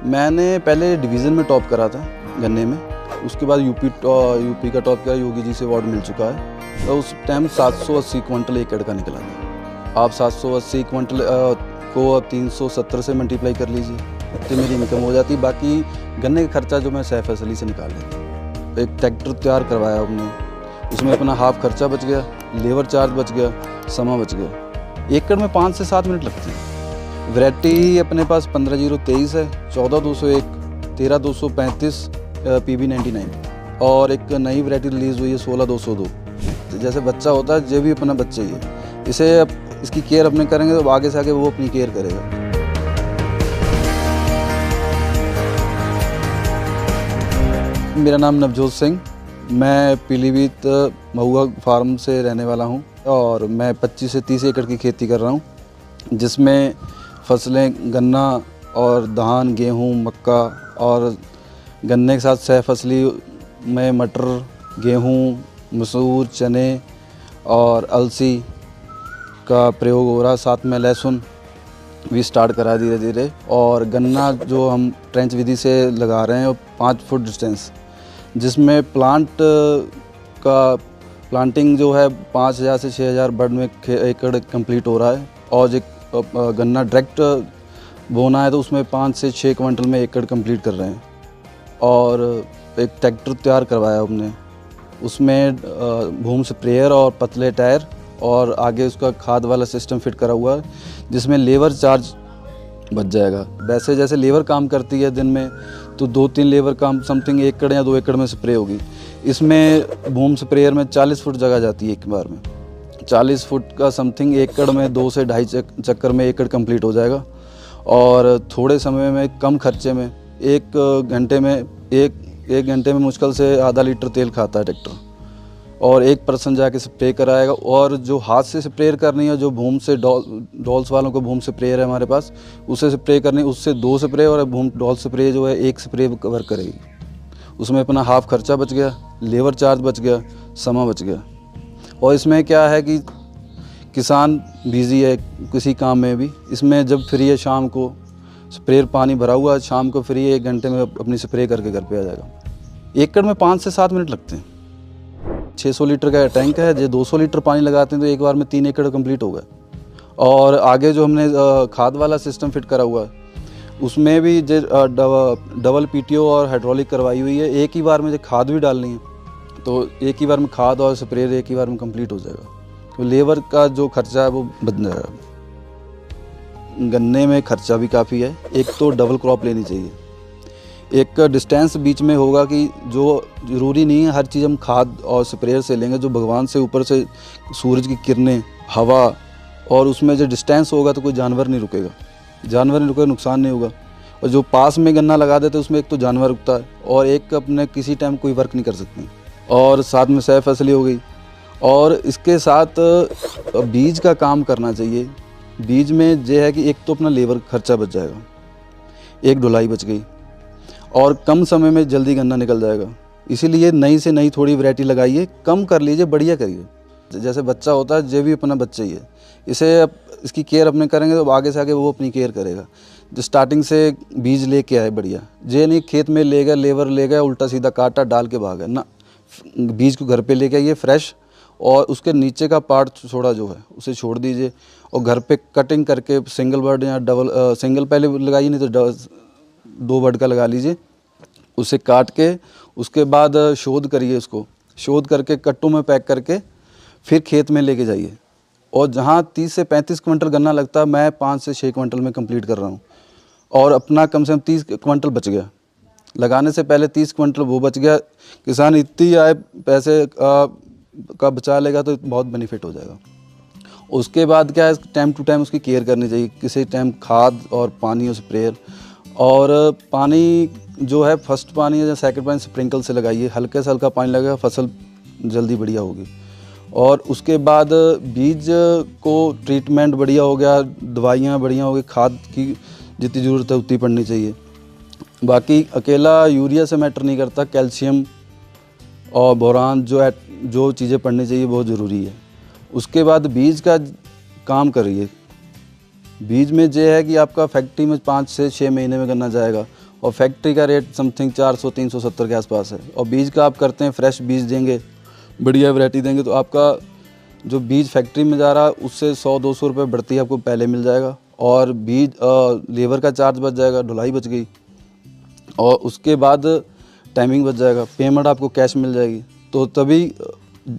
मैंने पहले डिवीज़न में टॉप करा था गन्ने में, उसके बाद यूपी का टॉप किया, योगी जी से अवार्ड मिल चुका है। तो उस टाइम 780 क्विंटल एकड़ का निकला था। आप 780 क्विंटल को अब 370 से मल्टीप्लाई कर लीजिए, इतनी मेरी इनकम हो जाती। बाकी गन्ने का खर्चा जो मैं सैफ असली से निकाल लेता। एक ट्रैक्टर तैयार करवाया हमने, उसमें अपना हाफ खर्चा बच गया, लेबर चार्ज बच गया, समय बच गया। एकड़ में 5 से 7 मिनट लगती है। वैरायटी अपने पास 15023 है, 14201, 13235, PB99 और एक नई वैरायटी रिलीज़ हुई है 16202। जैसे बच्चा होता है, जो भी अपना बच्चा ही है, इसे अब इसकी केयर अपने करेंगे तो आगे से आगे वो अपनी केयर करेगा। मेरा नाम नवजोत सिंह, मैं पीलीभीत महुआ फार्म से रहने वाला हूं और मैं 25 से 30 एकड़ की खेती कर रहा हूं, जिसमें फसलें गन्ना और धान, गेहूं, मक्का और गन्ने के साथ सह फसली में मटर, गेहूं, मसूर, चने और अलसी का प्रयोग हो रहा है। साथ में लहसुन भी स्टार्ट करा धीरे धीरे। और गन्ना जो हम ट्रेंच विधि से लगा रहे हैं वो 5 फुट डिस्टेंस, जिसमें प्लांटिंग जो है 5000 से 6000 बर्ड में एकड़ कंप्लीट हो रहा है। और जो गन्ना डायरेक्ट बोना है तो उसमें 5 से 6 क्विंटल में एकड़ कंप्लीट कर रहे हैं। और एक ट्रैक्टर तैयार करवाया हमने, उसमें बूम स्प्रेयर और पतले टायर और आगे उसका खाद वाला सिस्टम फिट करा हुआ है, जिसमें लेबर चार्ज बच जाएगा। वैसे जैसे लेबर काम करती है दिन में तो 2-3 लेबर काम समथिंग 1 एकड़ या 2 एकड़ में स्प्रे होगी। इसमें बूम स्प्रेयर में 40 फुट जगह जाती है एक बार में। 40 फुट का समथिंग एकड़ में 2 से ढाई चक्कर में एकड़ कंप्लीट हो जाएगा। और थोड़े समय में, कम खर्चे में, एक घंटे में मुश्किल से आधा लीटर तेल खाता है ट्रैक्टर। और 1 पर्सन जाके स्प्रे कराएगा। और जो हाथ से स्प्रे करनी है, जो बूम से डॉल्स वालों को बूम स्प्रेयर है हमारे पास, उससे स्प्रे करनी, उससे 2 स्प्रे, और बूम डॉल स्प्रे जो है 1 स्प्रे कवर करेगी। उसमें अपना हाफ खर्चा बच गया, लेबर चार्ज बच गया, समय बच गया। और इसमें क्या है कि किसान बिज़ी है किसी काम में भी, इसमें जब फ्री है शाम को स्प्रेयर पानी भरा हुआ है, शाम को फ्री है, 1 घंटे में अपनी स्प्रे करके घर पे आ जाएगा। एकड़ में 5 से 7 मिनट लगते हैं। 600 लीटर का टैंक है, जो 200 लीटर पानी लगाते हैं तो एक बार में 3 एकड़ कंप्लीट हो गया। और आगे जो हमने खाद वाला सिस्टम फिट करा हुआ है, उसमें भी जो डबल PTO और हाइड्रोलिक करवाई हुई है। एक ही बार में जो खाद भी डालनी है तो एक ही बार में खाद और स्प्रे एक ही बार में कंप्लीट हो जाएगा। तो लेबर का जो खर्चा है वो बच जाएगा। गन्ने में खर्चा भी काफ़ी है। एक तो डबल क्रॉप लेनी चाहिए, एक डिस्टेंस बीच में होगा कि जो ज़रूरी नहीं है हर चीज़ हम खाद और स्प्रेयर से लेंगे। जो भगवान से ऊपर से सूरज की किरणें, हवा, और उसमें जो डिस्टेंस होगा तो कोई जानवर नहीं रुकेगा, नुकसान नहीं होगा। और जो पास में गन्ना लगा देते उसमें एक तो जानवर रुकता है और एक अपने किसी टाइम कोई वर्क नहीं कर सकते। और साथ में सह फसली हो गई। और इसके साथ बीज का काम करना चाहिए। बीज में यह है कि एक तो अपना लेबर खर्चा बच जाएगा, एक ढुलाई बच गई, और कम समय में जल्दी गन्ना निकल जाएगा। इसीलिए नई से नई थोड़ी वैरायटी लगाइए, कम कर लीजिए, बढ़िया करिए। जैसे बच्चा होता है, जो भी अपना बच्चा ही है, इसे इसकी केयर अपने करेंगे तो आगे से आगे वो अपनी केयर करेगा। जो स्टार्टिंग से बीज लेके आए बढ़िया, ये नहीं खेत में ले गया, लेबर ले गया, उल्टा सीधा काटा डाल के भागा ना। बीज को घर पे लेके आइए फ्रेश, और उसके नीचे का पार्ट छोड़ा जो है उसे छोड़ दीजिए, और घर पे कटिंग करके सिंगल बर्ड या डबल, सिंगल पहले लगाइए, नहीं तो 2 बर्ड का लगा लीजिए। उसे काट के उसके बाद शोध करिए, उसको शोध करके कट्टों में पैक करके फिर खेत में लेके जाइए। और जहाँ 30 से 35 क्विंटल गन्ना लगता है, मैं 5 से 6 क्विंटल में कंप्लीट कर रहा हूँ। और अपना कम से कम 30 क्विंटल बच गया। लगाने से पहले 30 क्विंटल वो बच गया। किसान इतनी आए पैसे का बचा लेगा तो बहुत बेनिफिट हो जाएगा। उसके बाद क्या है, टाइम टू टाइम उसकी केयर करनी चाहिए। किसी टाइम खाद और पानी और स्प्रेयर। और पानी जो है, फर्स्ट पानी या सेकंड पानी स्प्रिंकल से लगाइए, हल्के से हल्का पानी लगेगा, फसल जल्दी बढ़िया होगी। और उसके बाद बीज को ट्रीटमेंट बढ़िया हो गया, दवाइयाँ बढ़िया हो गई, खाद की जितनी ज़रूरत है उतनी पड़नी चाहिए। बाकी अकेला यूरिया से मैटर नहीं करता, कैल्शियम और बोरान जो चीज़ें पढ़नी चाहिए बहुत ज़रूरी है। उसके बाद बीज का काम करिए। बीज में ये है कि आपका फैक्ट्री में 5 से 6 महीने में गन्ना जाएगा, और फैक्ट्री का रेट समथिंग 400-370 के आसपास है। और बीज का आप करते हैं फ्रेश बीज देंगे, बढ़िया वैरायटी देंगे तो आपका जो बीज फैक्ट्री में जा रहा है उससे 100-200 रुपये बढ़ती आपको पहले मिल जाएगा। और बीज लेबर का चार्ज बच जाएगा, ढुलाई बच गई, और उसके बाद टाइमिंग बच जाएगा, पेमेंट आपको कैश मिल जाएगी, तो तभी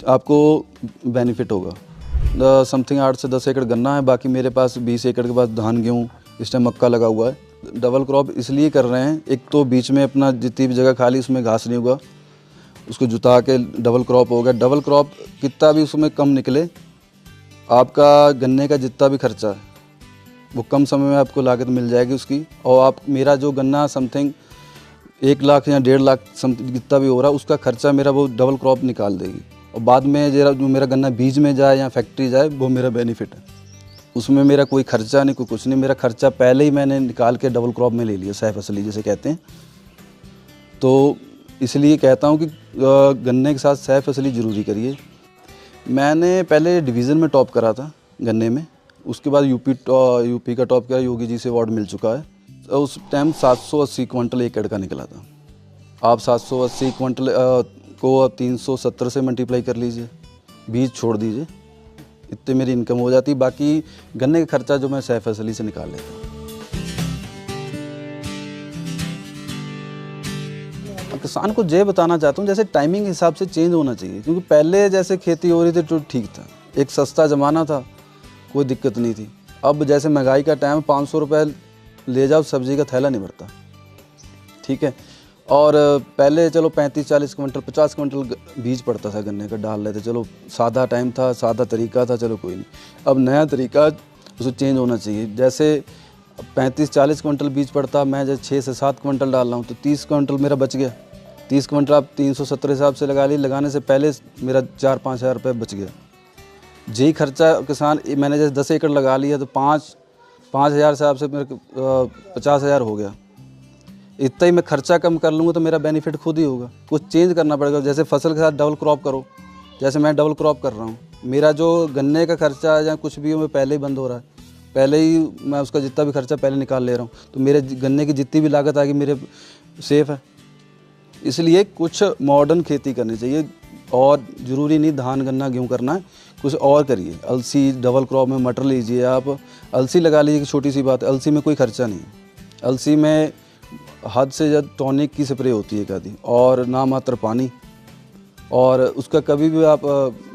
आपको बेनिफिट होगा। समथिंग 8 से 10 एकड़ गन्ना है, बाकी मेरे पास 20 एकड़ के पास धान, गेहूँ, इस टाइम मक्का लगा हुआ है। डबल क्रॉप इसलिए कर रहे हैं, एक तो बीच में अपना जितनी भी जगह खाली उसमें घास नहीं होगा, उसको जुता के डबल क्रॉप हो गया। डबल क्रॉप कितना भी उसमें कम निकले, आपका गन्ने का जितना भी खर्चा है वो कम समय में आपको लागत मिल जाएगी उसकी। और आप मेरा जो गन्ना समथिंग 1 लाख या 1.5 लाख समथिंग जितना भी हो रहा है उसका खर्चा मेरा वो डबल क्रॉप निकाल देगी। और बाद में जो मेरा गन्ना बीज में जाए या फैक्ट्री जाए वो मेरा बेनिफिट है, उसमें मेरा कोई खर्चा नहीं, कोई कुछ नहीं। मेरा खर्चा पहले ही मैंने निकाल के डबल क्रॉप में ले लिया, सह फसली जिसे कहते हैं। तो इसलिए कहता हूँ कि गन्ने के साथ सह फसली ज़रूरी करिए। मैंने पहले डिवीज़न में टॉप करा था गन्ने में, उसके बाद यूपी का टॉप किया, योगी जी से अवार्ड मिल चुका है। तो उस टाइम 780 क्विंटल एकड़ का निकला था। आप 780 क्विंटल को 370 से मल्टीप्लाई कर लीजिए, बीज छोड़ दीजिए, इतने मेरी इनकम हो जाती। बाकी गन्ने का खर्चा जो मैं सह फसली से निकाल लेता हूँ। किसान को ये बताना चाहता हूँ, जैसे टाइमिंग हिसाब से चेंज होना चाहिए, क्योंकि पहले जैसे खेती हो रही थी तो ठीक था, एक सस्ता ज़माना था, कोई दिक्कत नहीं थी। अब जैसे महंगाई का टाइम, 500 रुपये ले जाओ सब्ज़ी का थैला नहीं भरता, ठीक है। और पहले चलो 35-40 क्विंटल 50 क्विंटल बीज पड़ता था गन्ने का, डाल लेते, चलो सादा टाइम था, सादा तरीका था, चलो कोई नहीं। अब नया तरीका उसको चेंज होना चाहिए। जैसे 35-40 क्विंटल बीज पड़ता, मैं जैसे 6 से 7 क्विंटल डाल रहा हूँ तो 30 क्विंटल मेरा बच गया। 30 क्विंटल आप 370 हिसाब से लगा ली, लगाने से पहले मेरा 4-5 हज़ार रुपये बच गया। यही खर्चा किसान, मैंने जैसे 10 एकड़ लगा लिया तो 5 हज़ार हिसाब से मेरे 50 हज़ार हो गया। इतना ही मैं खर्चा कम कर लूँगा तो मेरा बेनिफिट खुद ही होगा। कुछ चेंज करना पड़ेगा, जैसे फसल के साथ डबल क्रॉप करो, जैसे मैं डबल क्रॉप कर रहा हूँ, मेरा जो गन्ने का खर्चा है या कुछ भी हो, मैं पहले ही बंद हो रहा है, पहले ही मैं उसका जितना भी खर्चा पहले निकाल ले रहा हूँ, तो मेरे गन्ने की जितनी भी लागत आएगी मेरे सेफ़ है। इसलिए कुछ मॉडर्न खेती करनी चाहिए, और ज़रूरी नहीं धान गन्ना गेहूँ करना है, कुछ और करिए। अलसी डबल क्रॉप में मटर लीजिए, आप अलसी लगा लीजिए, छोटी सी बात है, अलसी में कोई खर्चा नहीं है। अलसी में हद से ज़्यादा टॉनिक की स्प्रे होती है कभी, और ना मात्र पानी, और उसका कभी भी आप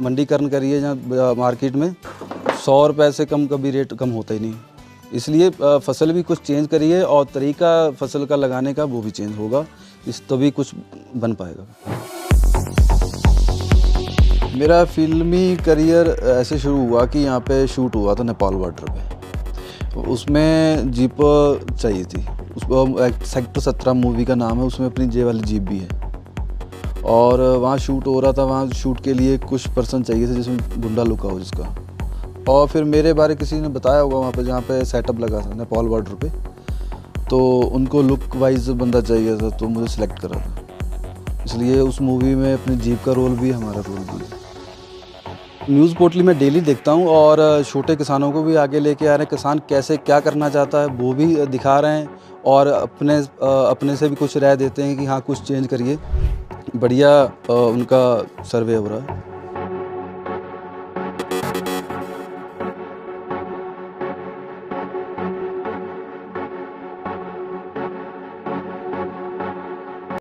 मंडीकरण करिए या मार्केट में 100 रुपये से कम कभी रेट कम होता ही नहीं। इसलिए फसल भी कुछ चेंज करिए, और तरीका फसल का लगाने का वो भी चेंज होगा, इस तभी कुछ बन पाएगा। मेरा फिल्मी करियर ऐसे शुरू हुआ कि यहाँ पे शूट हुआ था नेपाल बॉर्डर पे, उसमें जीप चाहिए थी, उसको सेक्टर 17 मूवी का नाम है, उसमें अपनी जे वाली जीप भी है, और वहाँ शूट हो रहा था। वहाँ शूट के लिए कुछ पर्सन चाहिए थे जिसमें गुंडा लुका हो जिसका, और फिर मेरे बारे किसी ने बताया होगा वहाँ पे जहाँ पे सेटअप लगा था नेपाल बॉर्डर पे, तो उनको लुक वाइज बंदा चाहिए था, तो मुझे सिलेक्ट करा था। इसलिए उस मूवी में अपनी जीप का रोल भी, हमारा रोल भी। न्यूज़ पोर्टली में डेली देखता हूँ, और छोटे किसानों को भी आगे लेके आ रहे हैं, किसान कैसे क्या करना चाहता है वो भी दिखा रहे हैं, और अपने से भी कुछ राय देते हैं कि हाँ कुछ चेंज करिए। बढ़िया उनका सर्वे हो रहा है।